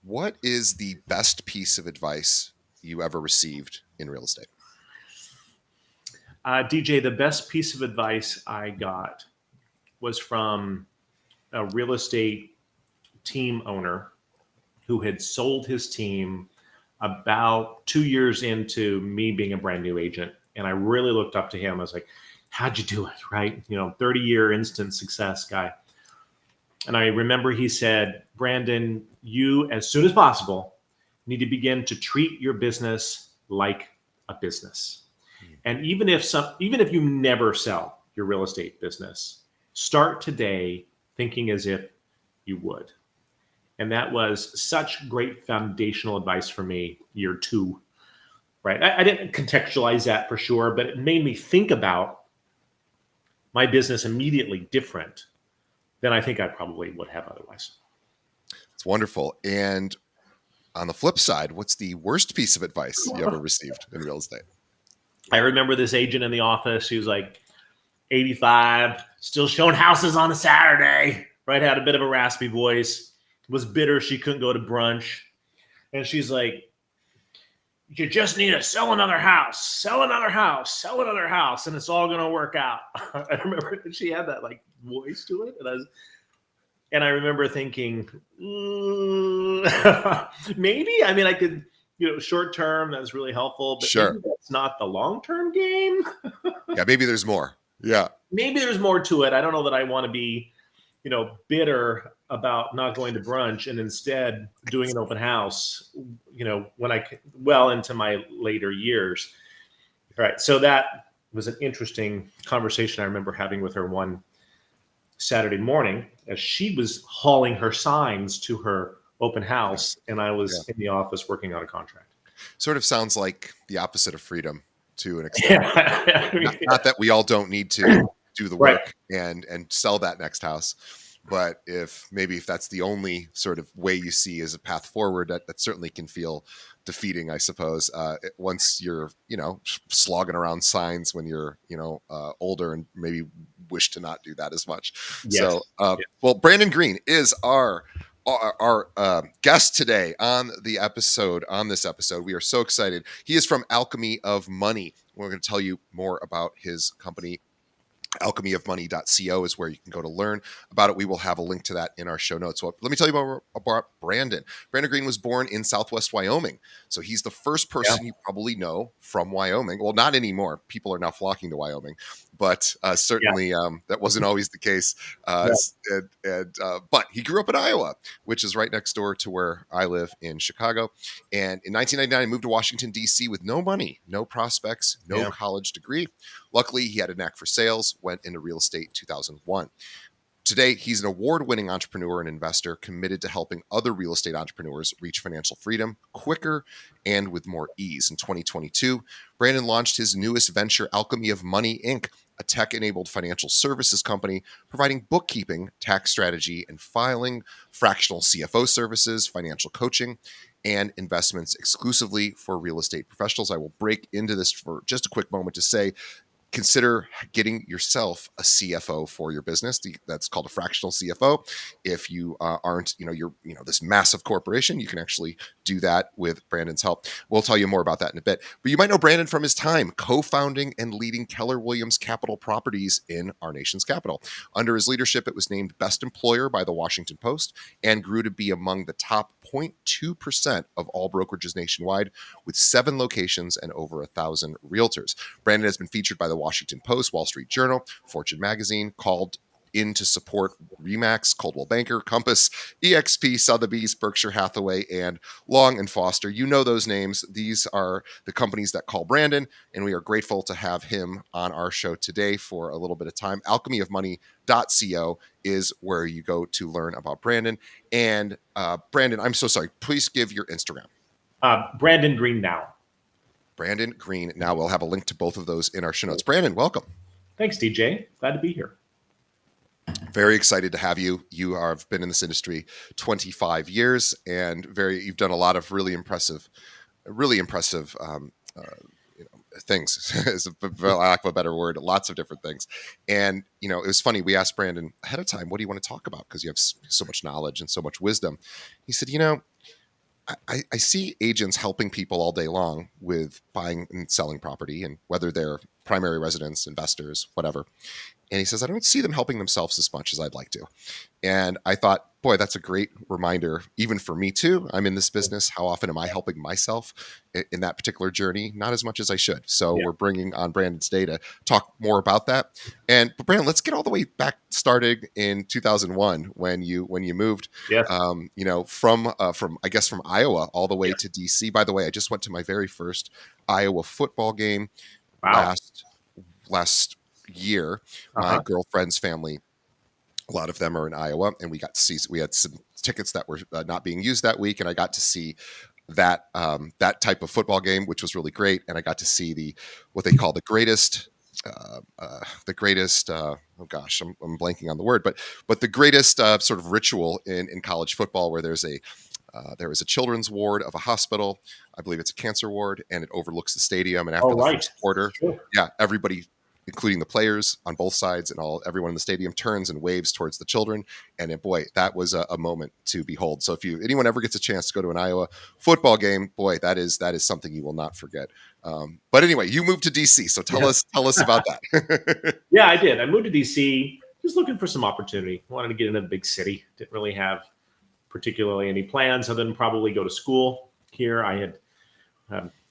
What is the best piece of advice you ever received in real estate? DJ, the best piece of advice I got was from a real estate team owner who had sold his team about 2 years into me being a brand new agent. And I really looked up to him. I was like, how'd you do it? Right? 30-year instant success guy. And I remember he said, Brandon, you, as soon as possible, need to begin to treat your business like a business. And even if you never sell your real estate business, start today thinking as if you would. And that was such great foundational advice for me year two, right? I didn't contextualize that for sure, but it made me think about my business immediately different than I think I probably would have otherwise. It's wonderful. And on the flip side, what's the worst piece of advice you ever received in real estate? I remember this agent in the office. He was like 85, still showing houses on a Saturday, right? Had a bit of a raspy voice, was bitter she couldn't go to brunch. And she's like, you just need to sell another house, sell another house, sell another house, and it's all going to work out. I remember she had that like voice to it. And I remember thinking, maybe, I mean, I could, short term, that's really helpful, but Sure. maybe that's not the long-term game. Yeah, maybe there's more. Yeah. Maybe there's more to it. I don't know that I want to be, bitter about not going to brunch and instead doing an open house, when well into my later years. All right. So that was an interesting conversation I remember having with her one Saturday morning as she was hauling her signs to her open house and I was in the office working on a contract. Sort of sounds like the opposite of freedom to an extent. Not that we all don't need to do the work and sell that next house, but if that's the only sort of way you see as a path forward, that certainly can feel defeating, I suppose. Once you're, slogging around signs when you're, older and maybe wish to not do that as much. Yes. So, well, Brandon Green is our guest today on this episode. We are so excited. He is from Alchemy of Money. We're going to tell you more about his company. Alchemyofmoney.co is where you can go to learn about it. We will have a link to that in our show notes. Well, let me tell you about Brandon. Brandon Green was born in Southwest Wyoming. So he's the first person you probably know from Wyoming. Well, not anymore. People are now flocking to Wyoming, but certainly that wasn't always the case. But he grew up in Iowa, which is right next door to where I live in Chicago. And in 1999, he moved to Washington, D.C. with no money, no prospects, no college degree. Luckily, he had a knack for sales, went into real estate in 2001. Today, he's an award-winning entrepreneur and investor committed to helping other real estate entrepreneurs reach financial freedom quicker and with more ease. In 2022, Brandon launched his newest venture, Alchemy of Money, Inc., a tech-enabled financial services company providing bookkeeping, tax strategy, and filing, fractional CFO services, financial coaching, and investments exclusively for real estate professionals. I will break into this for just a quick moment to say, consider getting yourself a CFO for your business. That's called a fractional CFO. If you aren't, you're this massive corporation, you can actually do that with Brandon's help. We'll tell you more about that in a bit. But you might know Brandon from his time co-founding and leading Keller Williams Capital Properties in our nation's capital. Under his leadership, it was named Best Employer by the Washington Post and grew to be among the top 0.2% of all brokerages nationwide, with 7 locations and over 1,000 realtors. Brandon has been featured by the Washington Post, Wall Street Journal, Fortune Magazine, called in to support Remax, Coldwell Banker, Compass, EXP, Sotheby's, Berkshire Hathaway, and Long & Foster. You know those names. These are the companies that call Brandon, and we are grateful to have him on our show today for a little bit of time. Alchemyofmoney.co is where you go to learn about Brandon. And Brandon, I'm so sorry. Please give your Instagram. Brandon Green Now. Brandon Green Now. We'll have a link to both of those in our show notes. Brandon, welcome. Thanks, DJ. Glad to be here. Very excited to have you. You have been in this industry 25 years and you've done a lot of really impressive things, for lack of a better word, lots of different things. And, it was funny. We asked Brandon ahead of time, what do you want to talk about? Because you have so much knowledge and so much wisdom. He said, I see agents helping people all day long with buying and selling property, and whether they're primary residents, investors, whatever. And he says, I don't see them helping themselves as much as I'd like to. And I thought, boy, that's a great reminder, even for me too. I'm in this business. How often am I helping myself in that particular journey? Not as much as I should. So Yeah. we're bringing on Brandon today to talk more about that. But Brandon, let's get all the way back, starting in 2001 when you moved, Yes. from I guess from Iowa all the way Yeah. to DC. By the way, I just went to my very first Iowa football game Wow. last year. My Uh-huh. girlfriend's family, a lot of them are in Iowa, and we had some tickets that were not being used that week, and I got to see that type of football game, which was really great. And I got to see what they call the greatest. Oh gosh, I'm blanking on the word, but the greatest sort of ritual in college football, where there is a children's ward of a hospital. I believe it's a cancer ward, and it overlooks the stadium. And Oh, after the right. first quarter, Sure. yeah, everybody, including the players on both sides and everyone in the stadium, turns and waves towards the children. And boy, that was a moment to behold. So if anyone ever gets a chance to go to an Iowa football game, boy, that is something you will not forget. But anyway, you moved to DC, so tell Yeah. us about that. Yeah, I did. I moved to DC, just looking for some opportunity. Wanted to get in a big city. Didn't really have particularly any plans other than probably go to school here. I had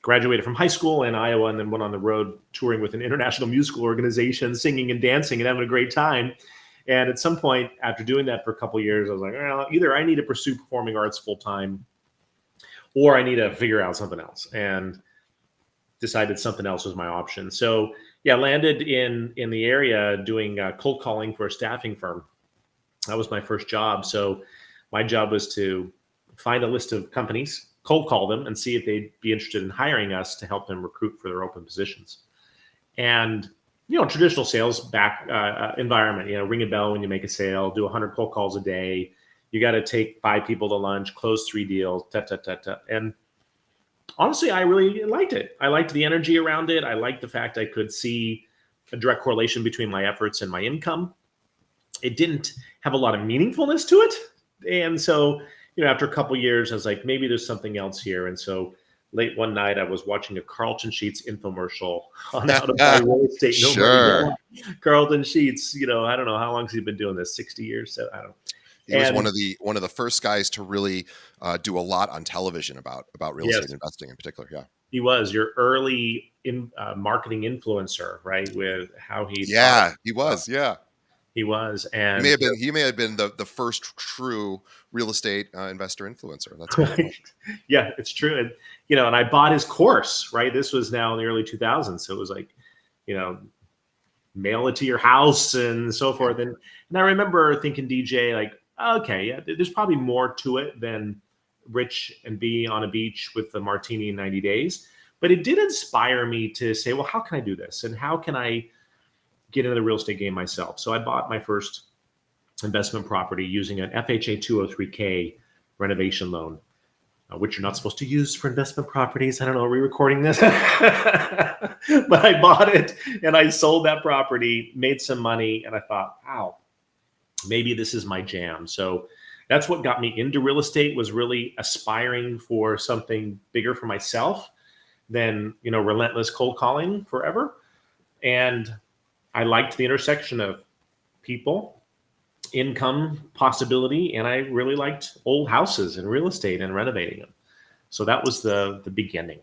graduated from high school in Iowa and then went on the road touring with an international musical organization, singing and dancing and having a great time. And at some point, after doing that for a couple of years, I was like, well, either I need to pursue performing arts full time, or I need to figure out something else. And decided something else was my option. So yeah, landed in the area doing cold calling for a staffing firm. That was my first job. So my job was to find a list of companies, cold call them, and see if they'd be interested in hiring us to help them recruit for their open positions. And traditional sales back environment. Ring a bell when you make a sale, do 100 cold calls a day. You got to take 5 people to lunch, close 3 deals, and honestly, I really liked it. I liked the energy around it. I liked the fact I could see a direct correlation between my efforts and my income. It didn't have a lot of meaningfulness to it. And so, after a couple years, I was like, maybe there's something else here. And so late one night, I was watching a Carlton Sheets infomercial on how to buy real estate. No money. Sure. Carlton Sheets, I don't know how long has he been doing this, 60 years. So I don't know. He was one of the first guys to really do a lot on television about real estate investing in particular. Yeah, he was your early marketing influencer, right? With how he he was. Yeah, he was, and he may have been the first true real estate investor influencer. That's right. Yeah, it's true. And and I bought his course. Right, this was now in the early 2000s, so it was like, mail it to your house and so forth. And I remember thinking, DJ, like, okay, yeah, there's probably more to it than rich and be on a beach with the martini in 90 days. But it did inspire me to say, well, how can I do this? And how can I get into the real estate game myself? So I bought my first investment property using an FHA 203K renovation loan, which you're not supposed to use for investment properties. I don't know, are we recording this? But I bought it and I sold that property, made some money, and I thought, wow, maybe this is my jam. So that's what got me into real estate, was really aspiring for something bigger for myself than, relentless cold calling forever. And I liked the intersection of people, income possibility, and I really liked old houses and real estate and renovating them. So that was the beginning.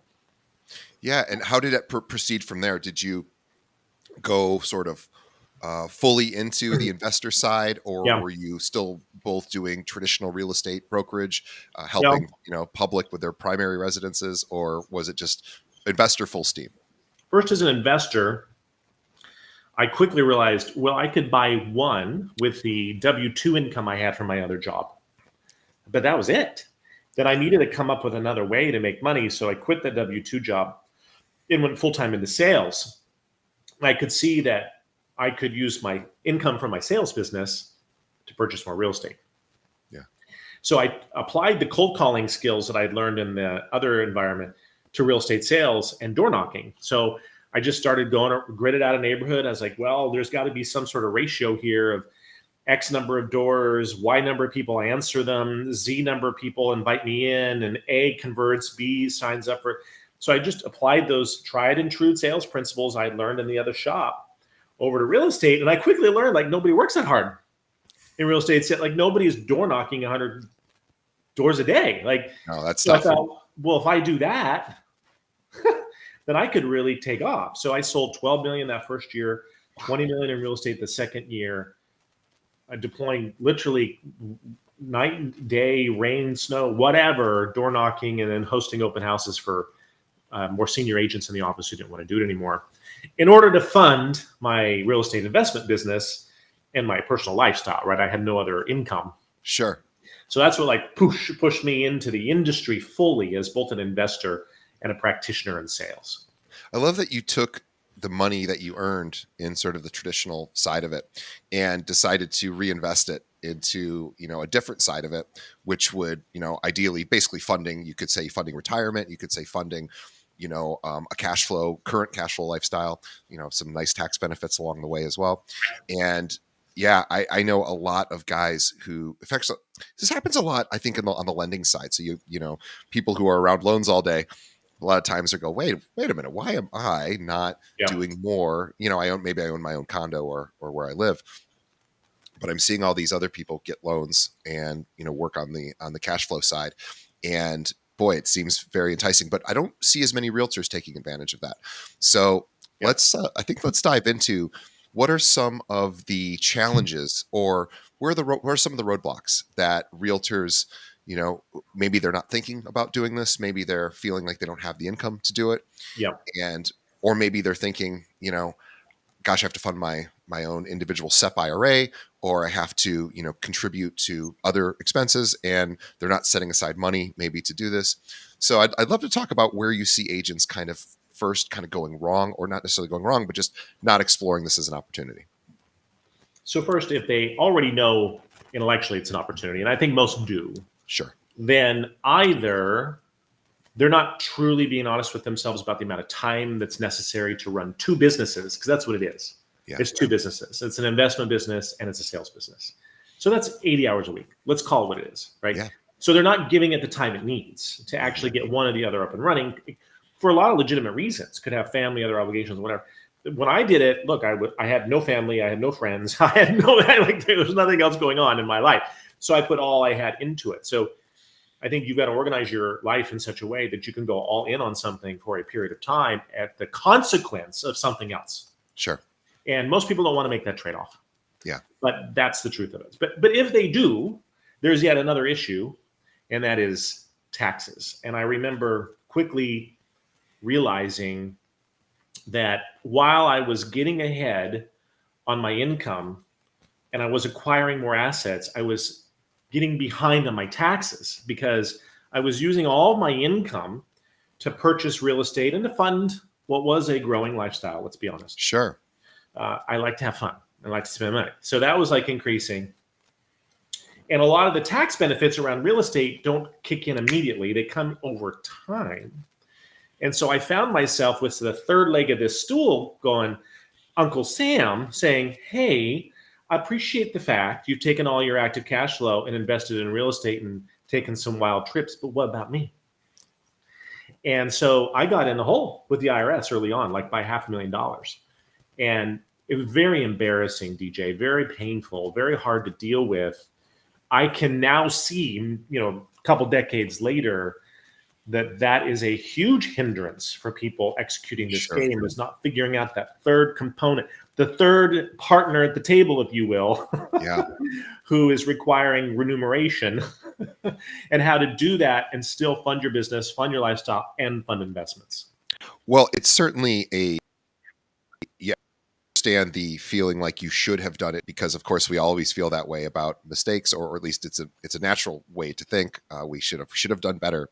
Yeah. And how did it proceed from there? Did you go sort of fully into the investor side, or Yeah. were you still both doing traditional real estate brokerage, helping public with their primary residences, or was it just investor full steam? First, as an investor, I quickly realized, well, I could buy one with the W-2 income I had from my other job, but that was it. Then I needed to come up with another way to make money, so I quit the W-2 job and went full-time into sales. I could see that I could use my income from my sales business to purchase more real estate. Yeah. So I applied the cold calling skills that I'd learned in the other environment to real estate sales and door knocking. So I just started gridded out a neighborhood. I was like, well, there's got to be some sort of ratio here of X number of doors, Y number of people answer them, Z number of people invite me in, and A converts, B signs up for. So I just applied those tried and true sales principles I learned in the other shop over to real estate. And I quickly learned like nobody works that hard in real estate. Like nobody is door knocking 100 doors a day. Like, No, that's so I tough. thought, well, if I do that, then I could really take off. So I sold 12 million that first year, 20 million in real estate the second year, deploying literally night, day, rain, snow, whatever, door knocking, and then hosting open houses for more senior agents in the office who didn't want to do it anymore, in order to fund my real estate investment business and my personal lifestyle. Right, I had no other income. Sure. So that's what like pushed me into the industry fully as both an investor and a practitioner in sales. I love that you took the money that you earned in sort of the traditional side of it and decided to reinvest it into, a different side of it, which would, ideally basically funding, you could say funding retirement, you could say funding, a current cash flow lifestyle, some nice tax benefits along the way as well. And yeah, I know a lot of guys who, in fact, this happens a lot, I think, on the lending side. So people who are around loans all day, a lot of times they go, wait a minute, why am I not doing more? I own my own condo or where I live, but I'm seeing all these other people get loans and work on the cash flow side, and boy, it seems very enticing. But I don't see as many realtors taking advantage of that. So let's dive into what are some of the challenges, or where are some of the roadblocks that realtors, maybe they're not thinking about doing this. Maybe they're feeling like they don't have the income to do it. Or maybe they're thinking, gosh, I have to fund my own individual SEP IRA, or I have to, contribute to other expenses, and they're not setting aside money maybe to do this. So I'd love to talk about where you see agents kind of going wrong, or not necessarily going wrong, but just not exploring this as an opportunity. So first, if they already know intellectually it's an opportunity, and I think most do, sure, then either they're not truly being honest with themselves about the amount of time that's necessary to run two businesses, because that's what it is. Yeah. It's two businesses. It's an investment business and it's a sales business. So that's 80 hours a week. Let's call it what it is, right? Yeah. So they're not giving it the time it needs to actually get one or the other up and running for a lot of legitimate reasons. Could have family, other obligations, whatever. When I did it, look, I had no family, I had no friends, there was nothing else going on in my life. So I put all I had into it. So I think you've got to organize your life in such a way that you can go all in on something for a period of time at the consequence of something else. Sure. And most people don't want to make that trade-off. Yeah. But that's the truth of it. But if they do, there's yet another issue, and that is taxes. And I remember quickly realizing that while I was getting ahead on my income and I was acquiring more assets, I was getting behind on my taxes because I was using all my income to purchase real estate and to fund what was a growing lifestyle. Let's be honest. Sure. I like to have fun. I like to spend money. So that was like increasing. And a lot of the tax benefits around real estate don't kick in immediately. They come over time. And so I found myself with the third leg of this stool going, Uncle Sam saying, hey, I appreciate the fact you've taken all your active cash flow and invested in real estate and taken some wild trips, but what about me? And so I got in the hole with the IRS early on, like by $500,000. And it was very embarrassing, DJ, very painful, very hard to deal with. I can now see, a couple decades later, that is a huge hindrance for people executing this game, is not figuring out that third component, the third partner at the table, if you will, who is requiring remuneration and how to do that and still fund your business, fund your lifestyle, and fund investments. Well, it's certainly understand the feeling like you should have done it, because of course we always feel that way about mistakes, or at least it's a natural way to think. We should have done better.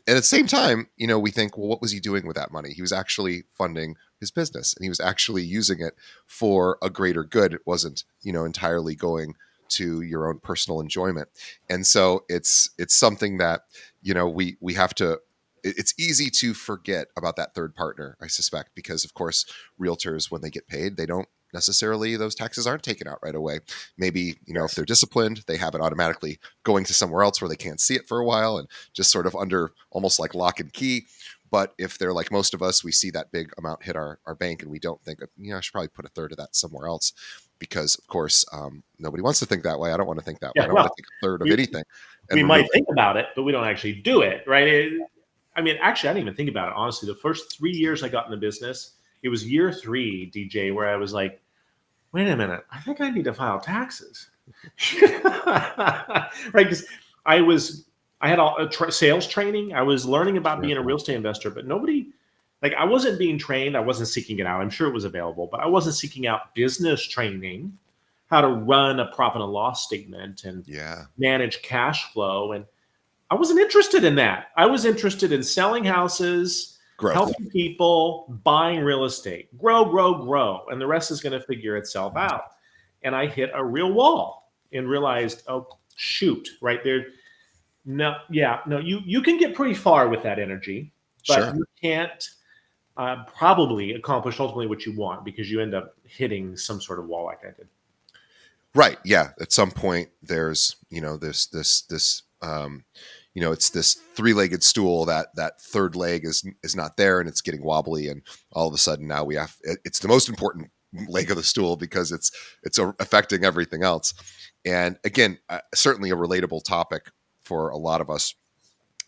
And at the same time, we think, well, what was he doing with that money? He was actually funding his business, and he was actually using it for a greater good. It wasn't, entirely going to your own personal enjoyment. And so it's something that, we have to, it's easy to forget about that third partner, I suspect, because of course, realtors, when they get paid, they don't necessarily those taxes aren't taken out right away. Maybe, if they're disciplined, they have it automatically going to somewhere else where they can't see it for a while and just sort of under almost like lock and key. But if they're like most of us, we see that big amount hit our bank and we don't think, I should probably put a third of that somewhere else, because of course, nobody wants to think that way. I don't want to think that way. I don't want to think a third of anything. We might think about it, but we don't actually do it, right? Actually, I didn't even think about it. Honestly, the first 3 years I got in the business, it was year 3, DJ, where I was like, wait a minute, I think I need to file taxes. Right? Because I had all sales training. I was learning about being a real estate investor, but nobody, I wasn't being trained. I wasn't seeking it out. I'm sure it was available, but I wasn't seeking out business training, how to run a profit and loss statement and manage cash flow. And I wasn't interested in that. I was interested in selling houses, helping people, buying real estate, grow. And the rest is going to figure itself out. And I hit a real wall and realized, oh, shoot, right there. No, you can get pretty far with that energy, but you can't probably accomplish ultimately what you want, because you end up hitting some sort of wall like I did. Right. Yeah. At some point there's, this it's this 3-legged stool that third leg is not there and it's getting wobbly. And all of a sudden now it's the most important leg of the stool because it's affecting everything else. And again, certainly a relatable topic for a lot of us.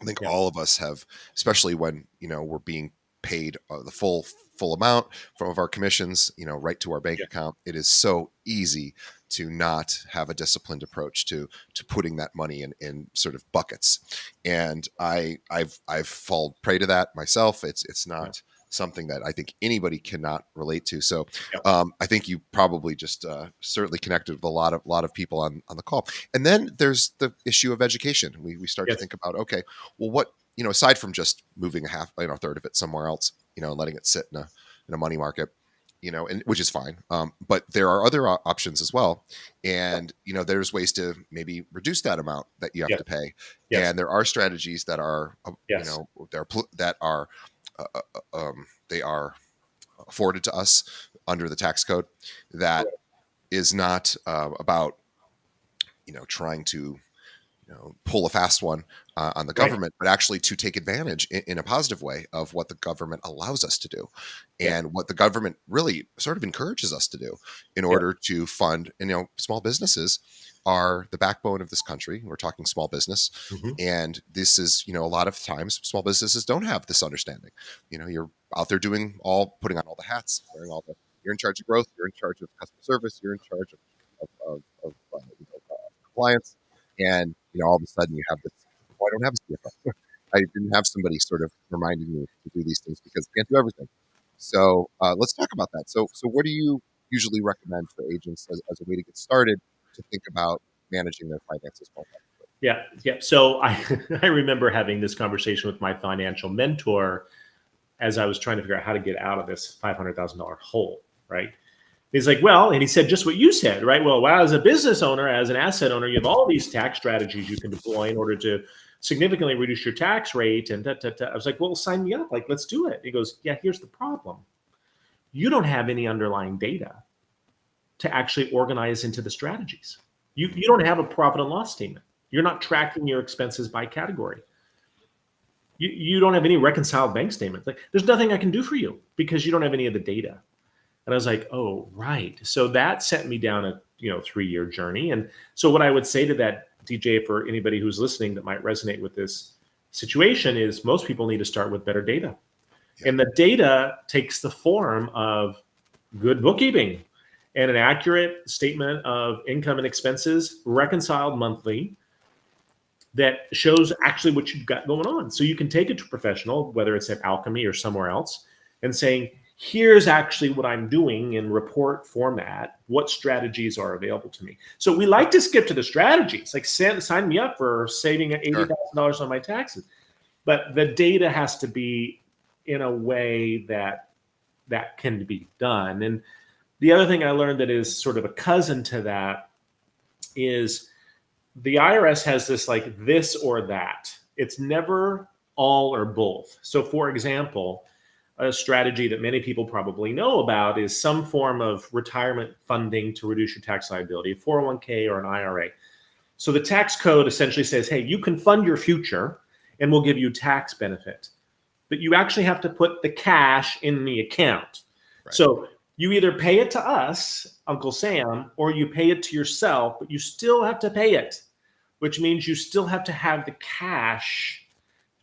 I think all of us have, especially when, we're being paid the full amount from our commissions, right to our bank account. It is so easy to not have a disciplined approach to putting that money in sort of buckets. And I've fallen prey to that myself. It's not something that I think anybody cannot relate to. So I think you probably just certainly connected with a lot of people on the call. And then there's the issue of education. We start to think about, okay, well, what, aside from just moving a third of it somewhere else, and letting it sit in a money market, and which is fine. But there are other options as well. And, there's ways to maybe reduce that amount that you have to pay. And there are strategies that are, they are afforded to us under the tax code that is not about, trying to, pull a fast one on the government, but actually to take advantage in a positive way of what the government allows us to do and what the government really sort of encourages us to do in order to fund, small businesses are the backbone of this country. We're talking small business. And this is, a lot of times small businesses don't have this understanding. You're out there putting on all the hats, you're in charge of growth, you're in charge of customer service, you're in charge of compliance. And, all of a sudden you have this, I don't have a CFO. I didn't have somebody sort of reminding me to do these things because I can't do everything. So let's talk about that. So what do you usually recommend for agents as a way to get started to think about managing their finances more effectively? Yeah. So I remember having this conversation with my financial mentor as I was trying to figure out how to get out of this $500,000 hole, right? He's like, well, and he said just what you said, right? Well, as a business owner, as an asset owner, you have all these tax strategies you can deploy in order to significantly reduce your tax rate. And I was like, well, sign me up. Let's do it. He goes, yeah, here's the problem. You don't have any underlying data to actually organize into the strategies. You don't have a profit and loss statement. You're not tracking your expenses by category. You don't have any reconciled bank statements. There's nothing I can do for you because you don't have any of the data. And I was like, oh, right. So that sent me down a 3-year journey. And so what I would say to that, DJ, for anybody who's listening that might resonate with this situation is most people need to start with better data. Yeah. And the data takes the form of good bookkeeping and an accurate statement of income and expenses reconciled monthly that shows actually what you've got going on. So you can take it to a professional, whether it's at Alchemy or somewhere else, and saying, here's actually what I'm doing in report format. What strategies are available to me? So we like to skip to the strategies, sign me up for saving $80,000 on my taxes. But the data has to be in a way that can be done. And the other thing I learned that is sort of a cousin to that is the IRS has this this or that. It's never all or both. So for example, a strategy that many people probably know about is some form of retirement funding to reduce your tax liability, a 401k or an IRA. So the tax code essentially says, hey, you can fund your future and we'll give you tax benefit, but you actually have to put the cash in the account. Right. So you either pay it to us, Uncle Sam, or you pay it to yourself, but you still have to pay it, which means you still have to have the cash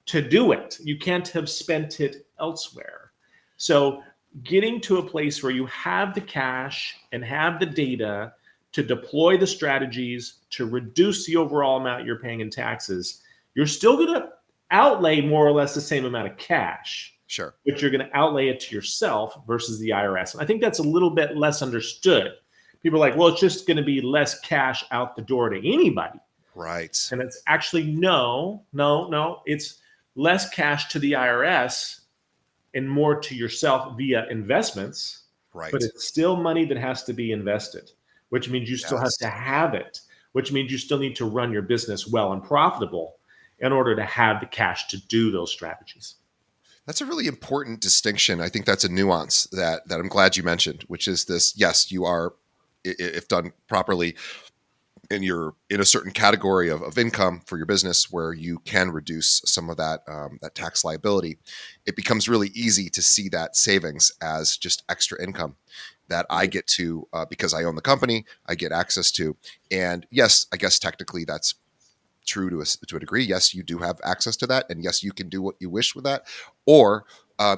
to do it. You can't have spent it elsewhere. So getting to a place where you have the cash and have the data to deploy the strategies to reduce the overall amount you're paying in taxes, you're still going to outlay more or less the same amount of cash. Sure. But you're going to outlay it to yourself versus the IRS. And I think that's a little bit less understood. People are like, well, it's just going to be less cash out the door to anybody. Right. And it's actually no. It's less cash to the IRS and more to yourself via investments. Right. But it's still money that has to be invested, which means you still have to have it, which means you still need to run your business well and profitable in order to have the cash to do those strategies. That's a really important distinction. I think that's a nuance that I'm glad you mentioned, which is this: yes, you are, if done properly, and you're in a certain category of income for your business where you can reduce some of that that tax liability, it becomes really easy to see that savings as just extra income that I get to because I own the company, I get access to. And yes, I guess technically that's true to a degree. Yes, you do have access to that, and yes, you can do what you wish with that, or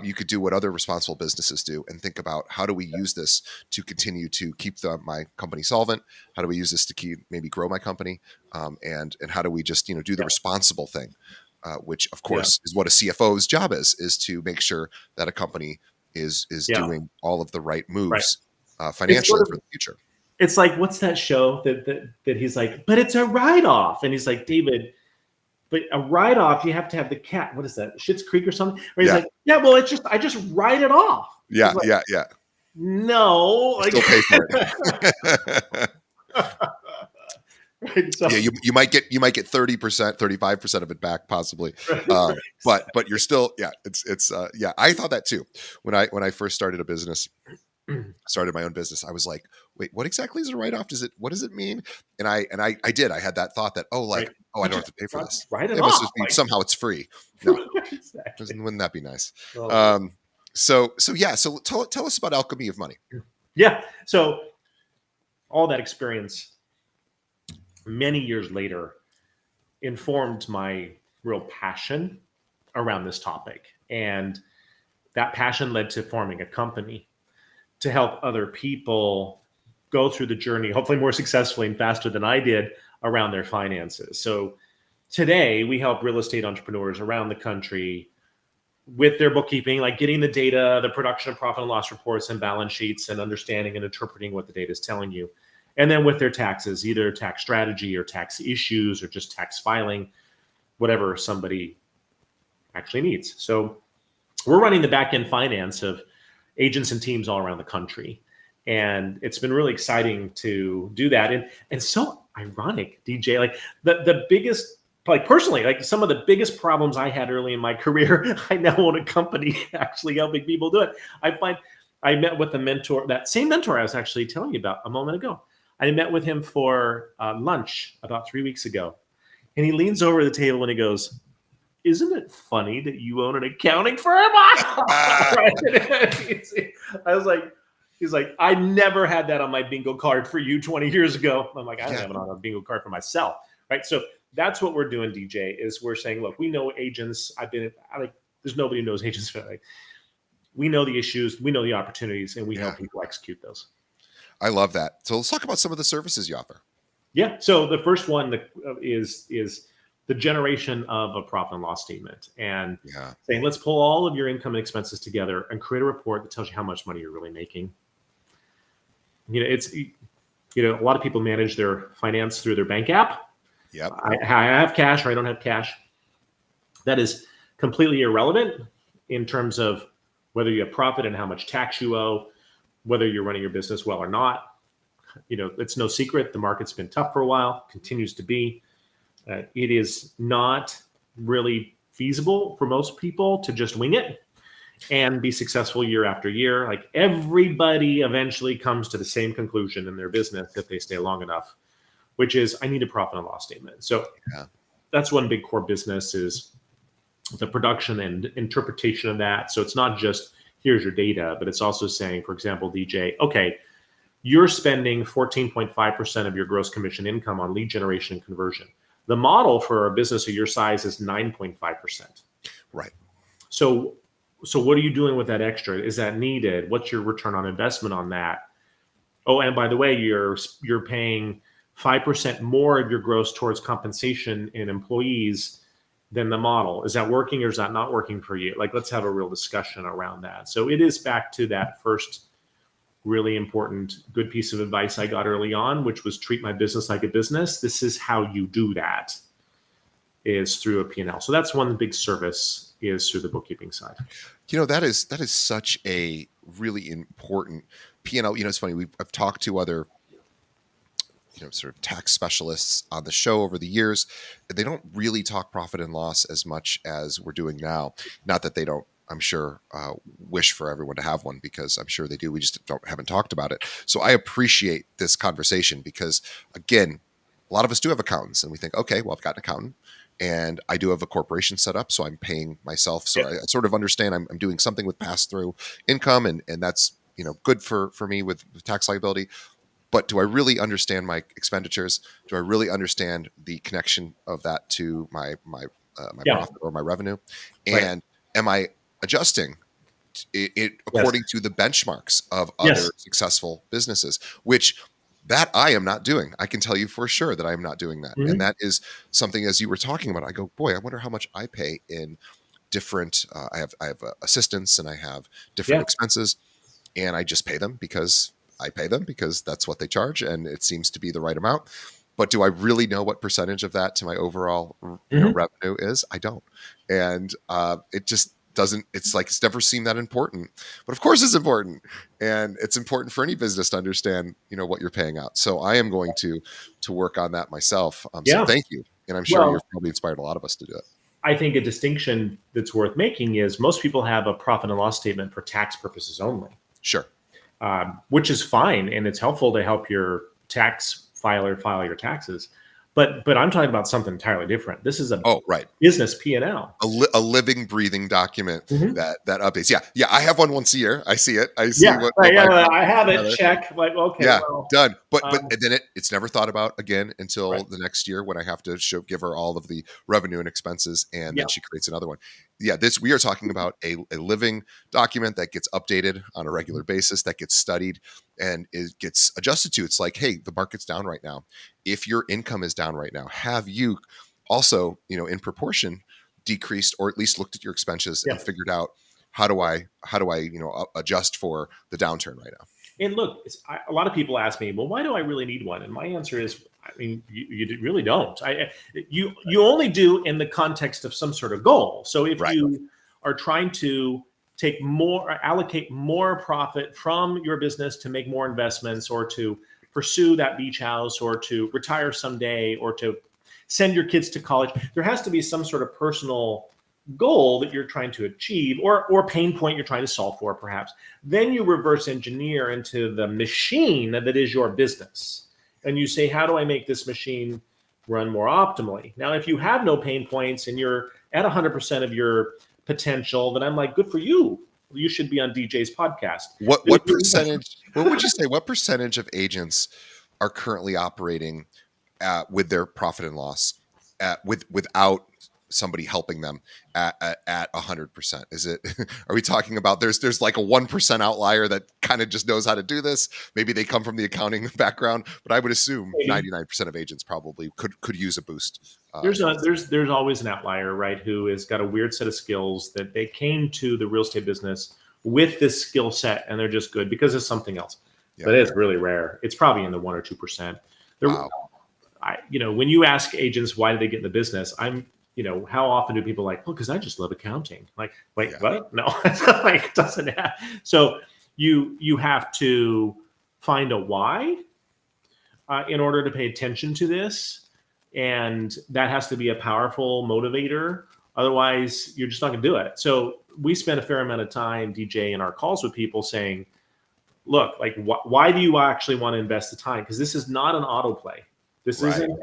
you could do what other responsible businesses do and think about, how do we use this to continue to keep my company solvent? How do we use this to maybe grow my company? And how do we just do the responsible thing, which of course is what a CFO's job is to make sure that a company is doing all of the right moves financially for the future. It's like, what's that show that he's like, but it's a write-off. And he's like, David, but a write-off, you have to have the cat. What is that? Schitt's Creek or something? Where he's like, yeah, well, I just write it off. Yeah, like, yeah. No. Still pay for it. Right, so. Yeah, you might get 30%, 35% of it back, possibly. But you're still, it's I thought that too. When I first started my own business, I was like, wait, what exactly is a write-off? What does it mean? And I had that thought that, I don't have to pay for this. Write it must off. Just be, somehow it's free. No, exactly. Wouldn't that be nice? So tell us about Alchemy of Money. Yeah. So all that experience many years later informed my real passion around this topic. And that passion led to forming a company to help other people go through the journey, hopefully more successfully and faster than I did, around their finances. So today we help real estate entrepreneurs around the country with their bookkeeping, like getting the data, the production of profit and loss reports and balance sheets, and understanding and interpreting what the data is telling you. And then with their taxes, either tax strategy or tax issues or just tax filing, whatever somebody actually needs. So we're running the back-end finance of agents and teams all around the country. And it's been really exciting to do that. And so ironic, DJ, like the biggest, like personally, like some of the biggest problems I had early in my career, I now own a company actually helping people do it. I met with a mentor, that same mentor I was actually telling you about a moment ago. I met with him for lunch about 3 weeks ago. And he leans over the table and he goes, isn't it funny that you own an accounting firm? I was like, he's like, I never had that on my bingo card for you 20 years ago. I'm like, I don't have it on a bingo card for myself. Right. So that's what we're doing, DJ, is we're saying, look, we know agents. There's nobody who knows agents. Like, we know the issues, we know the opportunities, and we help people execute those. I love that. So let's talk about some of the services you offer. Yeah. So the first one is the generation of a profit and loss statement, and saying, let's pull all of your income and expenses together and create a report that tells you how much money you're really making. A lot of people manage their finance through their bank app. Yep. I have cash or I don't have cash. That is completely irrelevant in terms of whether you have profit and how much tax you owe, whether you're running your business well or not. It's no secret. The market's been tough for a while, continues to be. It is not really feasible for most people to just wing it. and be successful year after year. Like everybody eventually comes to the same conclusion in their business if they stay long enough, which is I need a profit and loss statement. So Yeah. that's one big core business is the production and interpretation of that. So it's not just here's your data, but it's also saying, for example, DJ, okay, you're spending 14.5% of your gross commission income on lead generation and conversion. The model for a business of your size is 9.5%. Right. So what are you doing with that extra? Is that needed? What's your return on investment on that? Oh, and by the way, you're paying 5% more of your gross towards compensation in employees than the model. Is that working or is that not working for you? Like, let's have a real discussion around that. So it is back to that first really important good piece of advice I got early on, which was treat my business like a business. This is how you do that, is through a P&L. So that's one big service, is through the bookkeeping side. That is such a really important P&L. It's funny. I've talked to other sort of tax specialists on the show over the years. They don't really talk profit and loss as much as we're doing now. Not that they don't, I'm sure, wish for everyone to have one, because I'm sure they do. We just haven't talked about it. So I appreciate this conversation because, again, a lot of us do have accountants and we think, okay, well, I've got an accountant and I do have a corporation set up, so I'm paying myself. So I sort of understand I'm doing something with pass-through income, and that's good for me with tax liability. But do I really understand my expenditures? Do I really understand the connection of that to my profit or my revenue? And am I adjusting it according to the benchmarks of other successful businesses, which that I am not doing. I can tell you for sure that I am not doing that. Mm-hmm. And that is something, as you were talking about, I go, boy, I wonder how much I pay in different, I have assistants and I have different expenses, and I just pay them because I pay them because that's what they charge. And it seems to be the right amount. But do I really know what percentage of that to my overall revenue is? I don't. And it just doesn't, it's like, it's never seemed that important, but of course it's important. And it's important for any business to understand, what you're paying out. So I am going to work on that myself. So thank you. And I'm sure you've probably inspired a lot of us to do it. I think a distinction that's worth making is most people have a profit and loss statement for tax purposes only. Sure. Which is fine. And it's helpful to help your tax filer file your taxes. But I'm talking about something entirely different. This is a business P&L. A living, breathing document that updates. Yeah. I have one once a year. I see it. I see I have it. Check. Like, okay. Yeah, done. But then it's never thought about again until the next year when I have to give her all of the revenue and expenses, and then she creates another one. Yeah, we are talking about a living document that gets updated on a regular basis, that gets studied, and it gets adjusted to. It's like, hey, the market's down right now. If your income is down right now, have you also, in proportion, decreased or at least looked at your expenses and figured out how do I adjust for the downturn right now? And look, a lot of people ask me, well, why do I really need one? And my answer is, I mean, you really don't. You only do in the context of some sort of goal. So if you are trying to allocate more profit from your business to make more investments, or to pursue that beach house, or to retire someday, or to send your kids to college, there has to be some sort of personal goal that you're trying to achieve, or pain point you're trying to solve for, perhaps. Then you reverse engineer into the machine that is your business. And you say, how do I make this machine run more optimally? Now, if you have no pain points and you're at 100% of your potential, then I'm like, good for you. You should be on DJ's podcast. What percentage, what would you say, what percentage of agents are currently operating with their profit and loss without somebody helping them at 100%? Is it, are we talking about there's like a 1% outlier that kind of just knows how to do this? Maybe they come from the accounting background, but I would assume 99% of agents probably could use a boost. There's always an outlier, right? Who has got a weird set of skills that they came to the real estate business with this skill set, and they're just good because it's something else. But it's really rare. It's probably in the 1 or 2%. Wow. When you ask agents why do they get in the business, how often do people like, because I just love accounting? Like, wait, what? No, like, it doesn't have. So you have to find a why in order to pay attention to this. And that has to be a powerful motivator, Otherwise, you're just not going to do it. So we spend a fair amount of time, DJ, in our calls with people saying, look, like, why do you actually want to invest the time? Because this is not an autoplay. This Right. isn't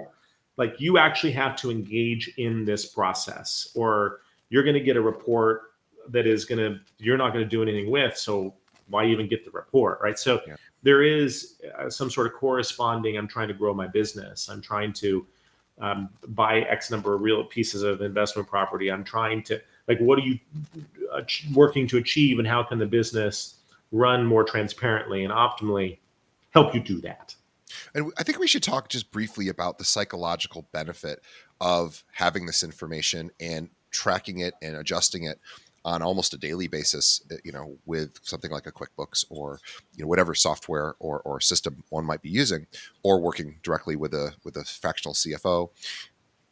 like, you actually have to engage in this process, or you're going to get a report that is going to, you're not going to do anything with. So why even get the report, right? So Yeah. there is some sort of corresponding, I'm trying to grow my business. I'm trying to buy X number of real pieces of investment property. I'm trying to, like, what are you working to achieve, and how can the business run more transparently and optimally help you do that? And I think we should talk just briefly about the psychological benefit of having this information and tracking it and adjusting it on almost a daily basis, with something like a QuickBooks, or whatever software or system one might be using, or working directly with a fractional CFO,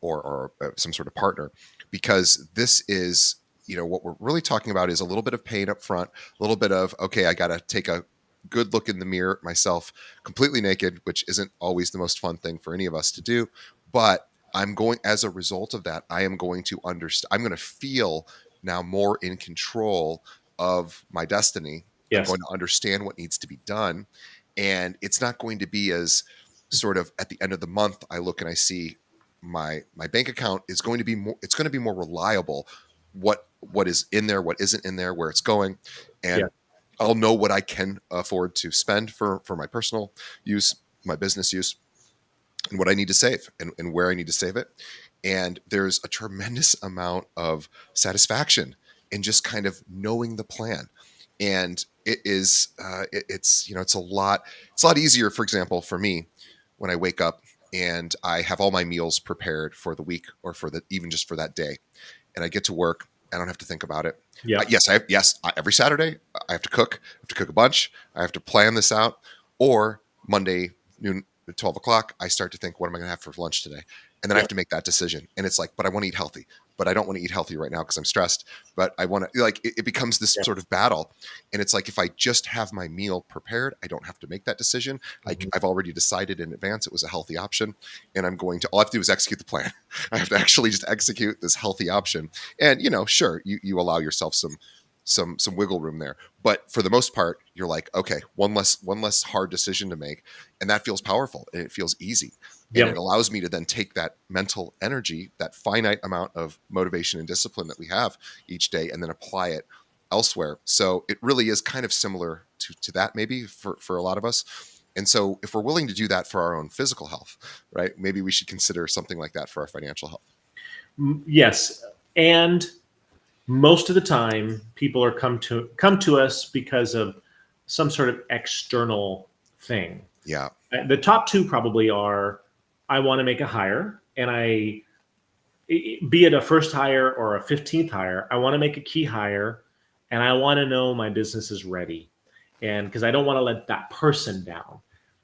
or some sort of partner, because this is, what we're really talking about is a little bit of pain up front, a little bit of, okay, I got to take a good look in the mirror myself, completely naked, which isn't always the most fun thing for any of us to do. But as a result of that, I am going to understand, I'm going to feel now more in control of my destiny. I'm Yes. going to understand what needs to be done. And it's not going to be as sort of at the end of the month, I look and I see my bank account is going to be more, it's going to be more reliable, what is in there, what isn't in there, where it's going. Yeah. And I'll know what I can afford to spend for my personal use, my business use, and what I need to save, and where I need to save it. And there's a tremendous amount of satisfaction in just kind of knowing the plan. And it is, it's a lot easier, for example, for me, when I wake up and I have all my meals prepared for the week, or even just for that day, and I get to work. I don't have to think about it. Yeah. Every Saturday I have to cook. I have to cook a bunch. I have to plan this out. Or Monday noon, 12 o'clock, I start to think, what am I going to have for lunch today? And then I have to make that decision. And it's like, but I want to eat healthy, but I don't want to eat healthy right now because I'm stressed. But I want to, like, it becomes this sort of battle. And it's like, if I just have my meal prepared, I don't have to make that decision. I've already decided in advance it was a healthy option, and all I have to do is execute the plan. I have to actually just execute this healthy option. And, sure, you allow yourself some wiggle room there, but for the most part, you're like, okay, one less hard decision to make, and that feels powerful, and it feels easy. And it allows me to then take that mental energy, that finite amount of motivation and discipline that we have each day, and then apply it elsewhere. So it really is kind of similar to that, maybe for a lot of us. And so if we're willing to do that for our own physical health, right, maybe we should consider something like that for our financial health. Yes. And most of the time, people are come to us because of some sort of external thing. Yeah. The top two probably are, I want to make a hire, and be it a first hire or a 15th hire, I want to make a key hire, and I want to know my business is ready. And because I don't want to let that person down.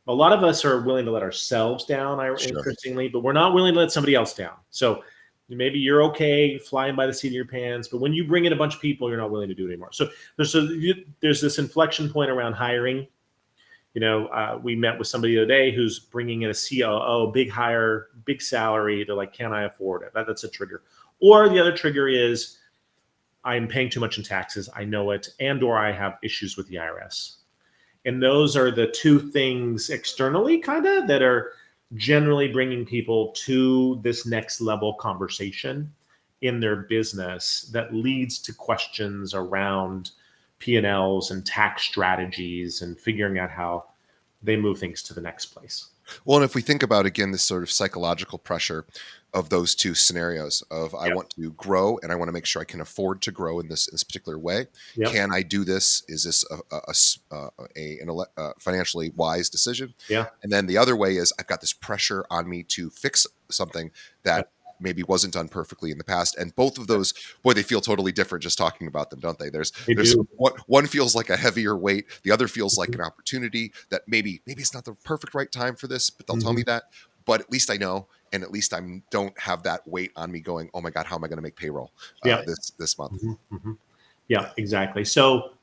A lot of us are willing to let ourselves down, interestingly, but we're not willing to let somebody else down. So maybe you're okay flying by the seat of your pants, but when you bring in a bunch of people, you're not willing to do it anymore. So there's this inflection point around hiring. We met with somebody the other day who's bringing in a COO, big hire, big salary. They're like, can I afford it? That's a trigger. Or the other trigger is, I'm paying too much in taxes. I know it. And/or I have issues with the IRS. And those are the two things externally kind of that are generally bringing people to this next level conversation in their business that leads to questions around P&Ls and tax strategies and figuring out how they move things to the next place. Well, and if we think about, again, this sort of psychological pressure of those two scenarios of, I want to grow and I want to make sure I can afford to grow in this particular way. Yep. Can I do this? Is this a financially wise decision? Yeah. And then the other way is, I've got this pressure on me to fix something that maybe wasn't done perfectly in the past. And both of those, boy, they feel totally different just talking about them, don't they? There's one feels like a heavier weight. The other feels like an opportunity that maybe it's not the perfect right time for this, but they'll tell me that. But at least I know, and at least I don't have that weight on me going, oh my God, how am I going to make payroll this month? Yeah, exactly. So,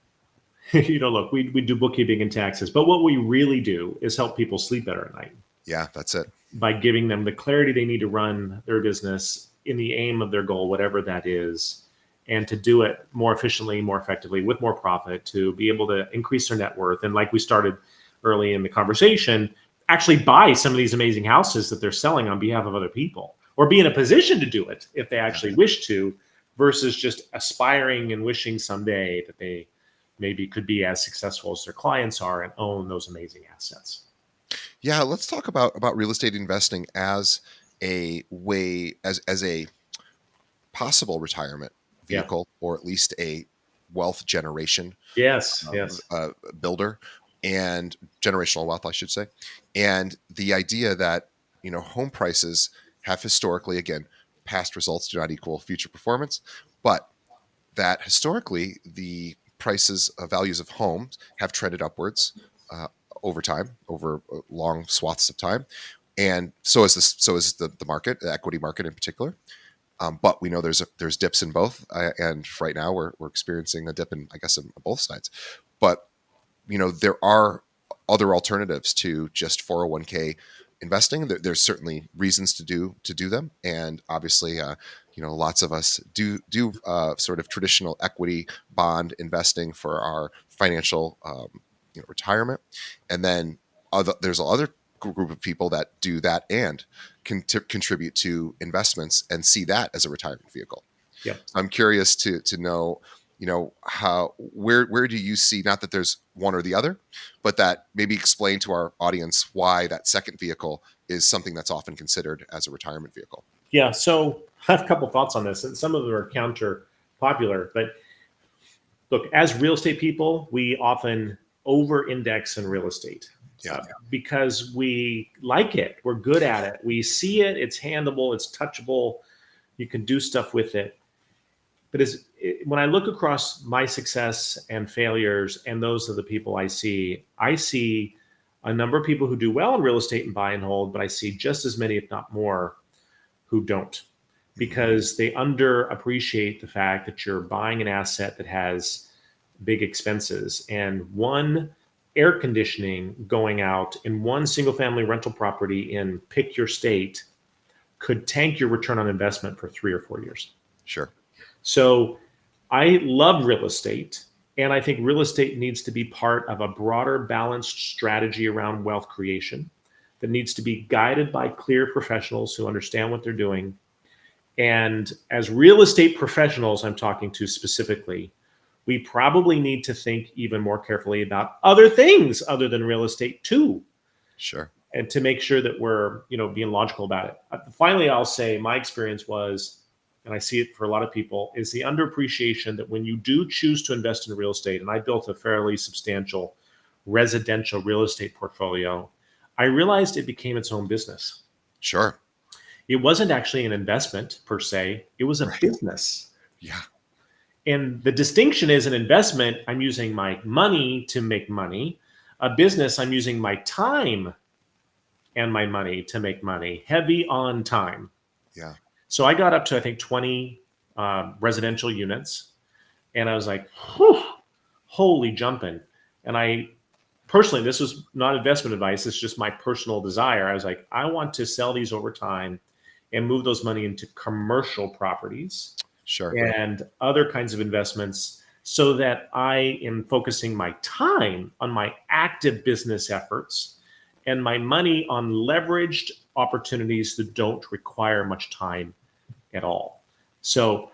look, we do bookkeeping and taxes, but what we really do is help people sleep better at night. Yeah, that's it. By giving them the clarity they need to run their business in the aim of their goal, whatever that is, and to do it more efficiently, more effectively, with more profit, to be able to increase their net worth. And like we started early in the conversation, actually buy some of these amazing houses that they're selling on behalf of other people, or be in a position to do it if they actually wish to, versus just aspiring and wishing someday that they maybe could be as successful as their clients are and own those amazing assets. Yeah, let's talk about real estate investing as a way, as a possible retirement Yeah. vehicle, or at least a wealth generation Yes. Yes. builder, and generational wealth, I should say. And the idea that, home prices have historically, again, past results do not equal future performance, but that historically the prices, values of homes have trended upwards uh, over time, over long swaths of time. And so is the market, the equity market in particular. But we know there's dips in both, and right now we're experiencing a dip in, I guess, in both sides. But there are other alternatives to just 401k investing. There's certainly reasons to do them, and obviously, lots of us do sort of traditional equity bond investing for our financial retirement, and then there's other group of people that do that and contribute to investments and see that as a retirement vehicle. Yeah. So I'm curious to know, how, where do you see, not that there's one or the other, but that maybe explain to our audience why that second vehicle is something that's often considered as a retirement vehicle. Yeah. So I have a couple thoughts on this, and some of them are counter popular. But look, as real estate people, we often over index in real estate. Yeah. Because we like it. We're good at it. We see it. It's handleable. It's touchable. You can do stuff with it. But when I look across my success and failures and those of the people I see a number of people who do well in real estate and buy and hold, but I see just as many, if not more, who don't, because they underappreciate the fact that you're buying an asset that has big expenses, and one air conditioning going out in one single family rental property in pick your state could tank your return on investment for 3 or 4 years. Sure. So I love real estate, and I think real estate needs to be part of a broader, balanced strategy around wealth creation that needs to be guided by clear professionals who understand what they're doing. And as real estate professionals, I'm talking to specifically, we probably need to think even more carefully about other things other than real estate too. Sure. And to make sure that we're, being logical about it. Finally, I'll say my experience was, and I see it for a lot of people, is the underappreciation that when you do choose to invest in real estate, and I built a fairly substantial residential real estate portfolio, I realized it became its own business. Sure. It wasn't actually an investment per se. It was a business. Yeah. And the distinction is, an investment, I'm using my money to make money. A business, I'm using my time and my money to make money, heavy on time. Yeah. So I got up to, I think, 20 residential units. And I was like, whew, holy jumping. And I personally, this was not investment advice. It's just my personal desire. I was like, I want to sell these over time and move those money into commercial properties. Sure. And other kinds of investments, so that I am focusing my time on my active business efforts and my money on leveraged opportunities that don't require much time at all. So